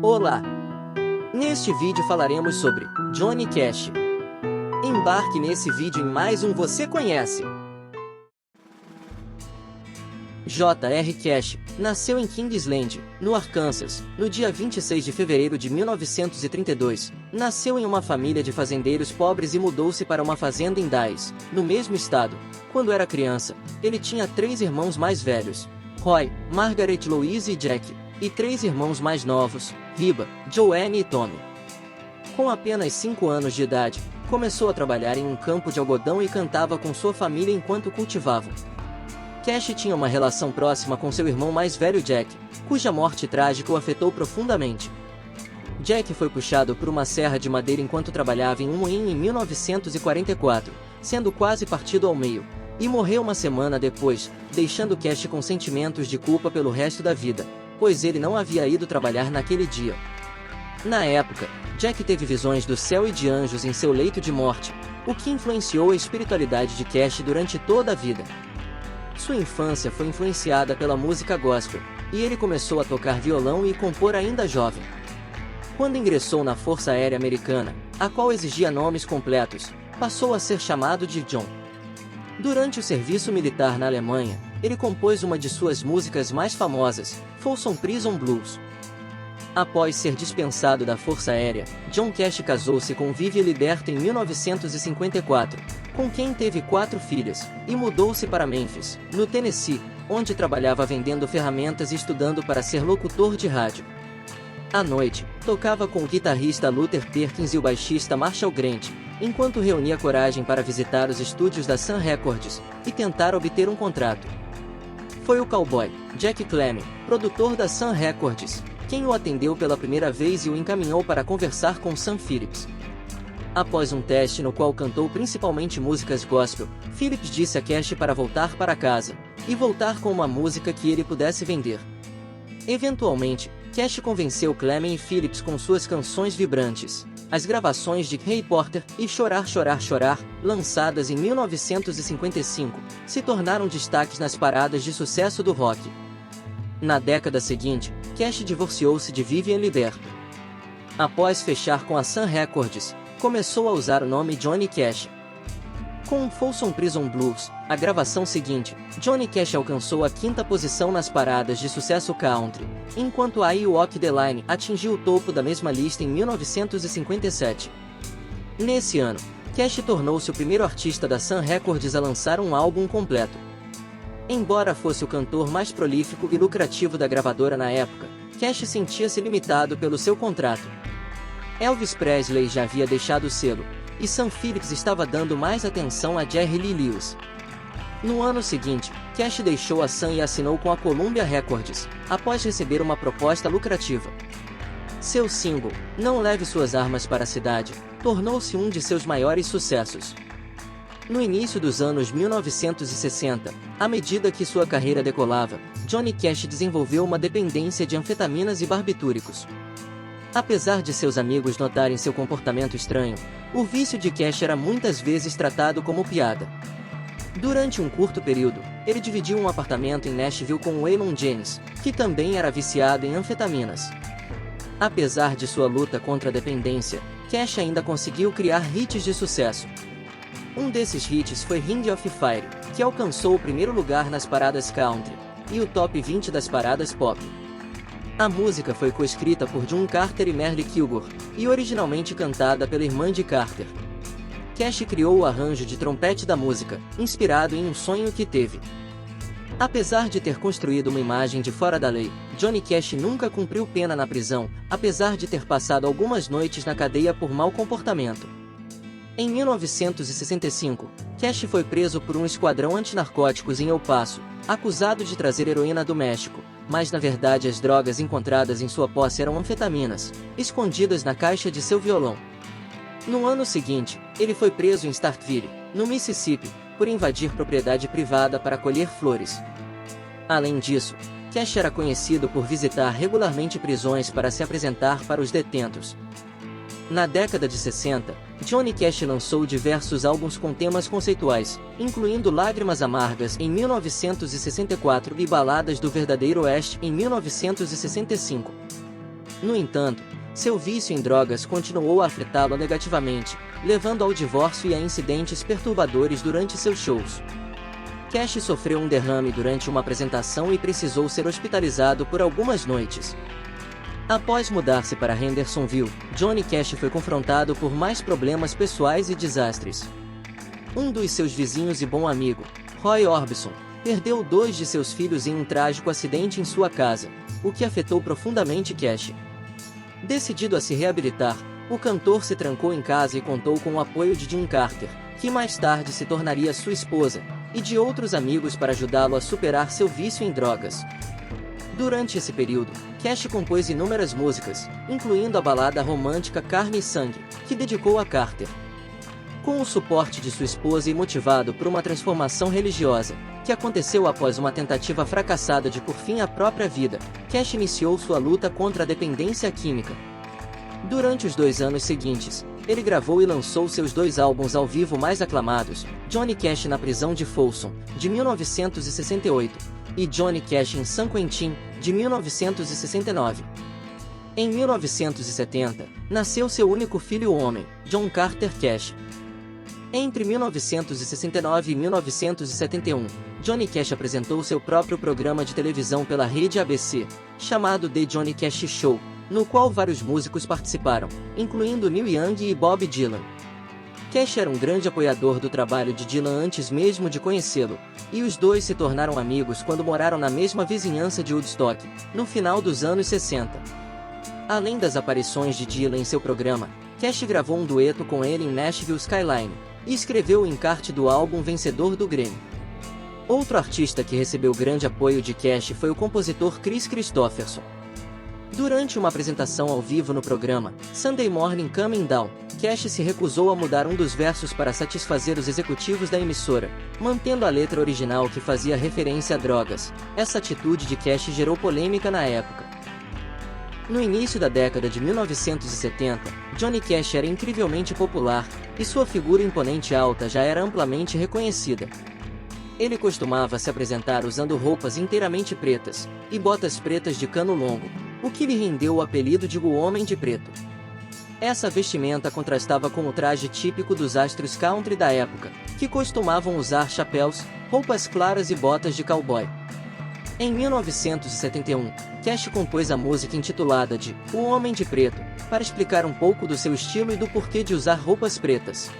Olá! Neste vídeo falaremos sobre Johnny Cash. Embarque nesse vídeo em mais um Você Conhece. J.R. Cash nasceu em Kingsland, no Arkansas, no dia 26 de fevereiro de 1932. Nasceu em uma família de fazendeiros pobres e mudou-se para uma fazenda em Dallas, no mesmo estado. Quando era criança, ele tinha 3 irmãos mais velhos, Roy, Margaret Louise e Jack, e 3 irmãos mais novos, Riba, Joanne e Tommy. Com apenas 5 anos de idade, começou a trabalhar em um campo de algodão e cantava com sua família enquanto cultivavam. Cash tinha uma relação próxima com seu irmão mais velho Jack, cuja morte trágica o afetou profundamente. Jack foi puxado por uma serra de madeira enquanto trabalhava em um moinho em 1944, sendo quase partido ao meio, e morreu uma semana depois, deixando Cash com sentimentos de culpa pelo resto da vida, pois ele não havia ido trabalhar naquele dia. Na época, Jack teve visões do céu e de anjos em seu leito de morte, o que influenciou a espiritualidade de Cash durante toda a vida. Sua infância foi influenciada pela música gospel, e ele começou a tocar violão e compor ainda jovem. Quando ingressou na Força Aérea Americana, a qual exigia nomes completos, passou a ser chamado de John. Durante o serviço militar na Alemanha, ele compôs uma de suas músicas mais famosas, Folsom Prison Blues. Após ser dispensado da Força Aérea, John Cash casou-se com Vivian Liberto em 1954, com quem teve 4 filhas, e mudou-se para Memphis, no Tennessee, onde trabalhava vendendo ferramentas e estudando para ser locutor de rádio. À noite, tocava com o guitarrista Luther Perkins e o baixista Marshall Grant, enquanto reunia coragem para visitar os estúdios da Sun Records e tentar obter um contrato. Foi o cowboy Jack Clemmie, produtor da Sun Records, quem o atendeu pela primeira vez e o encaminhou para conversar com Sam Phillips. Após um teste no qual cantou principalmente músicas gospel, Phillips disse a Cash para voltar para casa, e voltar com uma música que ele pudesse vender. Eventualmente, Cash convenceu Clemmie e Phillips com suas canções vibrantes, as gravações de Hey Porter e Chorar Chorar Chorar, lançadas em 1955, se tornaram destaques nas paradas de sucesso do rock. Na década seguinte, Cash divorciou-se de Vivian Liberto. Após fechar com a Sun Records, começou a usar o nome Johnny Cash. Com Folsom Prison Blues, a gravação seguinte, Johnny Cash alcançou a 5ª posição nas paradas de sucesso country, enquanto I Walk the Line atingiu o topo da mesma lista em 1957. Nesse ano, Cash tornou-se o primeiro artista da Sun Records a lançar um álbum completo. Embora fosse o cantor mais prolífico e lucrativo da gravadora na época, Cash sentia-se limitado pelo seu contrato. Elvis Presley já havia deixado o selo, e Sam Phillips estava dando mais atenção a Jerry Lee Lewis. No ano seguinte, Cash deixou a Sun e assinou com a Columbia Records, após receber uma proposta lucrativa. Seu single, Não Leve Suas Armas para a Cidade, tornou-se um de seus maiores sucessos. No início dos anos 1960, à medida que sua carreira decolava, Johnny Cash desenvolveu uma dependência de anfetaminas e barbitúricos. Apesar de seus amigos notarem seu comportamento estranho, o vício de Cash era muitas vezes tratado como piada. Durante um curto período, ele dividiu um apartamento em Nashville com Waylon Jennings, que também era viciado em anfetaminas. Apesar de sua luta contra a dependência, Cash ainda conseguiu criar hits de sucesso. Um desses hits foi Ring of Fire, que alcançou o primeiro lugar nas paradas country, e o top 20 das paradas pop. A música foi coescrita por June Carter e Merle Kilgore, e originalmente cantada pela irmã de Carter. Cash criou o arranjo de trompete da música, inspirado em um sonho que teve. Apesar de ter construído uma imagem de fora da lei, Johnny Cash nunca cumpriu pena na prisão, apesar de ter passado algumas noites na cadeia por mau comportamento. Em 1965, Cash foi preso por um esquadrão antinarcóticos em El Paso, acusado de trazer heroína do México, mas na verdade as drogas encontradas em sua posse eram anfetaminas, escondidas na caixa de seu violão. No ano seguinte, ele foi preso em Starkville, no Mississippi, por invadir propriedade privada para colher flores. Além disso, Cash era conhecido por visitar regularmente prisões para se apresentar para os detentos. Na década de 60, Johnny Cash lançou diversos álbuns com temas conceituais, incluindo Lágrimas Amargas em 1964 e Baladas do Verdadeiro Oeste em 1965. No entanto, seu vício em drogas continuou a afetá-lo negativamente, levando ao divórcio e a incidentes perturbadores durante seus shows. Cash sofreu um derrame durante uma apresentação e precisou ser hospitalizado por algumas noites. Após mudar-se para Hendersonville, Johnny Cash foi confrontado por mais problemas pessoais e desastres. Um dos seus vizinhos e bom amigo, Roy Orbison, perdeu 2 de seus filhos em um trágico acidente em sua casa, o que afetou profundamente Cash. Decidido a se reabilitar, o cantor se trancou em casa e contou com o apoio de June Carter, que mais tarde se tornaria sua esposa, e de outros amigos para ajudá-lo a superar seu vício em drogas. Durante esse período, Cash compôs inúmeras músicas, incluindo a balada romântica Carne e Sangue, que dedicou a Carter. Com o suporte de sua esposa e motivado por uma transformação religiosa, que aconteceu após uma tentativa fracassada de pôr fim à própria vida, Cash iniciou sua luta contra a dependência química. Durante os 2 anos seguintes, ele gravou e lançou seus 2 álbuns ao vivo mais aclamados, Johnny Cash na prisão de Folsom, de 1968, e Johnny Cash em San Quentin, de 1969. Em 1970, nasceu seu único filho homem, John Carter Cash. Entre 1969 e 1971, Johnny Cash apresentou seu próprio programa de televisão pela rede ABC, chamado The Johnny Cash Show, no qual vários músicos participaram, incluindo Neil Young e Bob Dylan. Cash era um grande apoiador do trabalho de Dylan antes mesmo de conhecê-lo, e os dois se tornaram amigos quando moraram na mesma vizinhança de Woodstock, no final dos anos 60. Além das aparições de Dylan em seu programa, Cash gravou um dueto com ele em Nashville Skyline, e escreveu o encarte do álbum vencedor do Grammy. Outro artista que recebeu grande apoio de Cash foi o compositor Kris Kristofferson. Durante uma apresentação ao vivo no programa Sunday Morning Coming Down, Cash se recusou a mudar um dos versos para satisfazer os executivos da emissora, mantendo a letra original que fazia referência a drogas. Essa atitude de Cash gerou polêmica na época. No início da década de 1970, Johnny Cash era incrivelmente popular, e sua figura imponente e alta já era amplamente reconhecida. Ele costumava se apresentar usando roupas inteiramente pretas, e botas pretas de cano longo, o que lhe rendeu o apelido de O Homem de Preto. Essa vestimenta contrastava com o traje típico dos astros country da época, que costumavam usar chapéus, roupas claras e botas de cowboy. Em 1971, Cash compôs a música intitulada de O Homem de Preto, para explicar um pouco do seu estilo e do porquê de usar roupas pretas.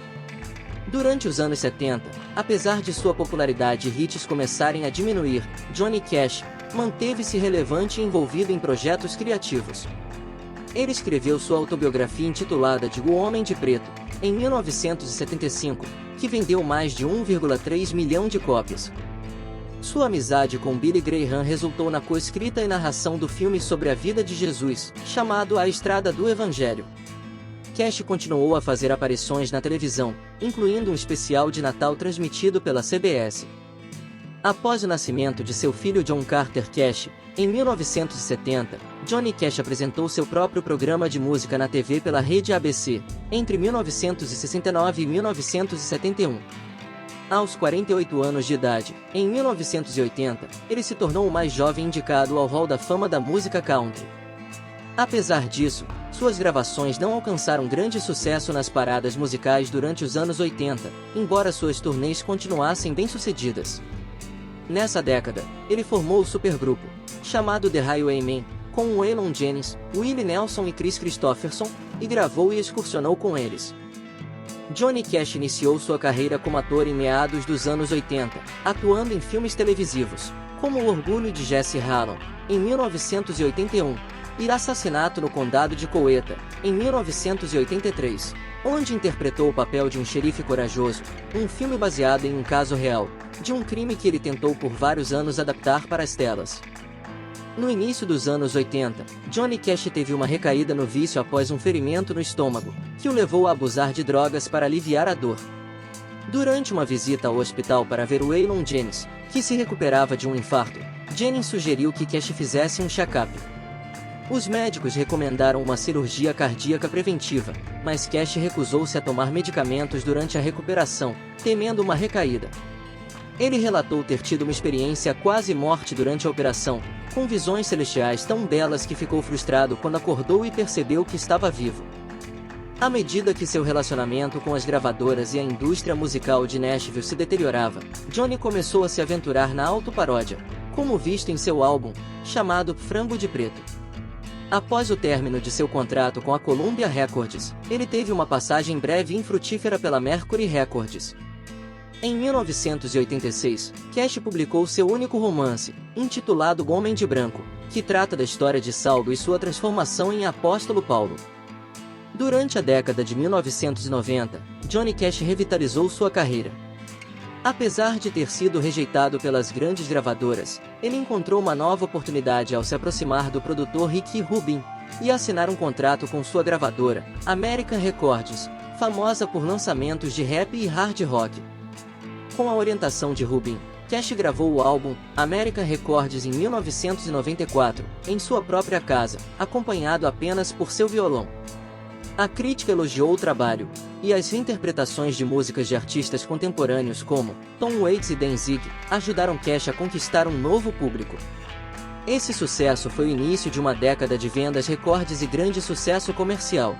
Durante os anos 70, apesar de sua popularidade e hits começarem a diminuir, Johnny Cash manteve-se relevante e envolvido em projetos criativos. Ele escreveu sua autobiografia intitulada de O Homem de Preto, em 1975, que vendeu mais de 1,3 milhão de cópias. Sua amizade com Billy Graham resultou na coescrita e narração do filme sobre a vida de Jesus, chamado A Estrada do Evangelho. Cash continuou a fazer aparições na televisão, incluindo um especial de Natal transmitido pela CBS. Após o nascimento de seu filho John Carter Cash, em 1970, Johnny Cash apresentou seu próprio programa de música na TV pela rede ABC, entre 1969 e 1971. Aos 48 anos de idade, em 1980, ele se tornou o mais jovem indicado ao Hall da Fama da música country. Apesar disso, suas gravações não alcançaram grande sucesso nas paradas musicais durante os anos 80, embora suas turnês continuassem bem-sucedidas. Nessa década, ele formou o supergrupo, chamado The Highwaymen, com Waylon Jennings, Willie Nelson e Kris Kristofferson, e gravou e excursionou com eles. Johnny Cash iniciou sua carreira como ator em meados dos anos 80, atuando em filmes televisivos, como O Orgulho de Jesse Hallam, em 1981, e Assassinato no Condado de Coweta, em 1983, onde interpretou o papel de um xerife corajoso, um filme baseado em um caso real, de um crime que ele tentou por vários anos adaptar para as telas. No início dos anos 80, Johnny Cash teve uma recaída no vício após um ferimento no estômago, que o levou a abusar de drogas para aliviar a dor. Durante uma visita ao hospital para ver Waylon Jennings, que se recuperava de um infarto, Jennings sugeriu que Cash fizesse um check-up. Os médicos recomendaram uma cirurgia cardíaca preventiva, mas Cash recusou-se a tomar medicamentos durante a recuperação, temendo uma recaída. Ele relatou ter tido uma experiência quase morte durante a operação, com visões celestiais tão belas que ficou frustrado quando acordou e percebeu que estava vivo. À medida que seu relacionamento com as gravadoras e a indústria musical de Nashville se deteriorava, Johnny começou a se aventurar na autoparódia, como visto em seu álbum, chamado Frango de Preto. Após o término de seu contrato com a Columbia Records, ele teve uma passagem breve e infrutífera pela Mercury Records. Em 1986, Cash publicou seu único romance, intitulado Homem de Branco, que trata da história de Saulo e sua transformação em Apóstolo Paulo. Durante a década de 1990, Johnny Cash revitalizou sua carreira. Apesar de ter sido rejeitado pelas grandes gravadoras, ele encontrou uma nova oportunidade ao se aproximar do produtor Ricky Rubin e assinar um contrato com sua gravadora, American Records, famosa por lançamentos de rap e hard rock. Com a orientação de Rubin, Cash gravou o álbum American Records em 1994, em sua própria casa, acompanhado apenas por seu violão. A crítica elogiou o trabalho, e as interpretações de músicas de artistas contemporâneos como Tom Waits e Danzig ajudaram Cash a conquistar um novo público. Esse sucesso foi o início de uma década de vendas recordes e grande sucesso comercial.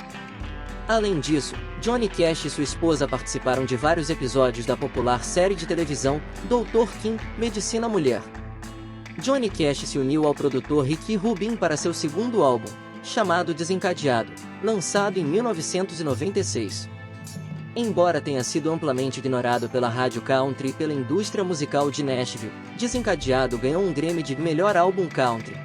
Além disso, Johnny Cash e sua esposa participaram de vários episódios da popular série de televisão Dr. Kim, Medicina Mulher. Johnny Cash se uniu ao produtor Ricky Rubin para seu segundo álbum, chamado Desencadeado, lançado em 1996. Embora tenha sido amplamente ignorado pela rádio country e pela indústria musical de Nashville, Desencadeado ganhou um Grammy de Melhor Álbum Country.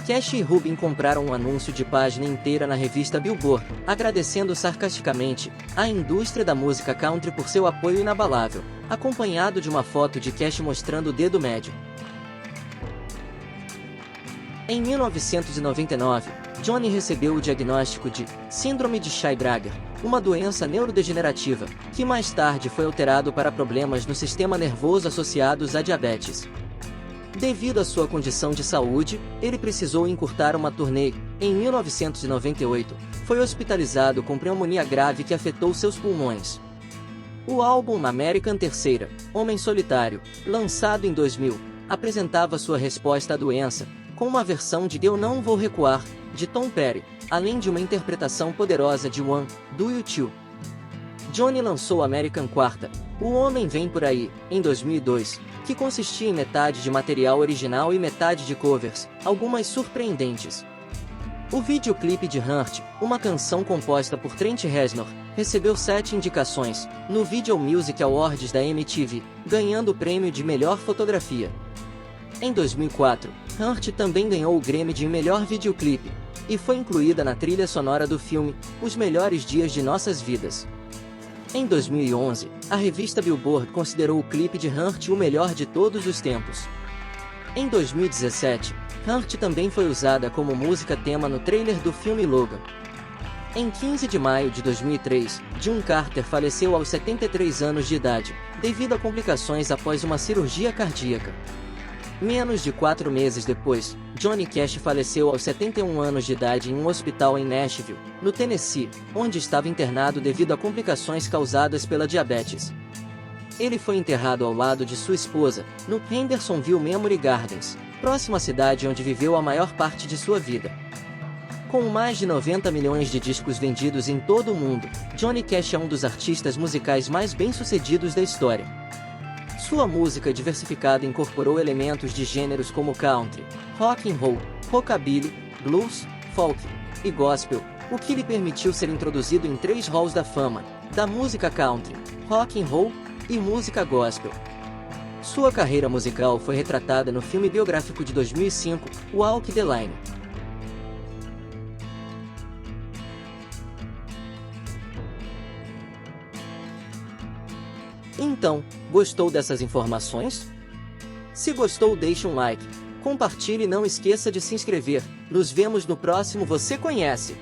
Cash e Rubin compraram um anúncio de página inteira na revista Billboard, agradecendo sarcasticamente a indústria da música country por seu apoio inabalável, acompanhado de uma foto de Cash mostrando o dedo médio. Em 1999, Johnny recebeu o diagnóstico de Síndrome de Shai-Brager, uma doença neurodegenerativa, que mais tarde foi alterado para problemas no sistema nervoso associados à diabetes. Devido à sua condição de saúde, ele precisou encurtar uma turnê. Em 1998, foi hospitalizado com pneumonia grave que afetou seus pulmões. O álbum American Terceira, Homem Solitário, lançado em 2000, apresentava sua resposta à doença, com uma versão de Eu Não Vou Recuar, de Tom Petty, além de uma interpretação poderosa de One, do U2. Johnny lançou American Quarta, O Homem Vem Por Aí, em 2002, que consistia em metade de material original e metade de covers, algumas surpreendentes. O videoclipe de Hurt, uma canção composta por Trent Reznor, recebeu 7 indicações no Video Music Awards da MTV, ganhando o prêmio de melhor fotografia. Em 2004, Hurt também ganhou o Grammy de melhor videoclipe, e foi incluída na trilha sonora do filme Os Melhores Dias de Nossas Vidas. Em 2011, a revista Billboard considerou o clipe de Hurt o melhor de todos os tempos. Em 2017, Hurt também foi usada como música tema no trailer do filme Logan. Em 15 de maio de 2003, June Carter faleceu aos 73 anos de idade, devido a complicações após uma cirurgia cardíaca. Menos de 4 meses depois, Johnny Cash faleceu aos 71 anos de idade em um hospital em Nashville, no Tennessee, onde estava internado devido a complicações causadas pela diabetes. Ele foi enterrado ao lado de sua esposa, no Hendersonville Memory Gardens, próxima à cidade onde viveu a maior parte de sua vida. Com mais de 90 milhões de discos vendidos em todo o mundo, Johnny Cash é um dos artistas musicais mais bem-sucedidos da história. Sua música diversificada incorporou elementos de gêneros como country, rock and roll, rockabilly, blues, folk e gospel, o que lhe permitiu ser introduzido em 3 halls da fama, da música country, rock and roll e música gospel. Sua carreira musical foi retratada no filme biográfico de 2005, Walk the Line. Então, gostou dessas informações? Se gostou, deixe um like, compartilhe e não esqueça de se inscrever. Nos vemos no próximo Você Conhece!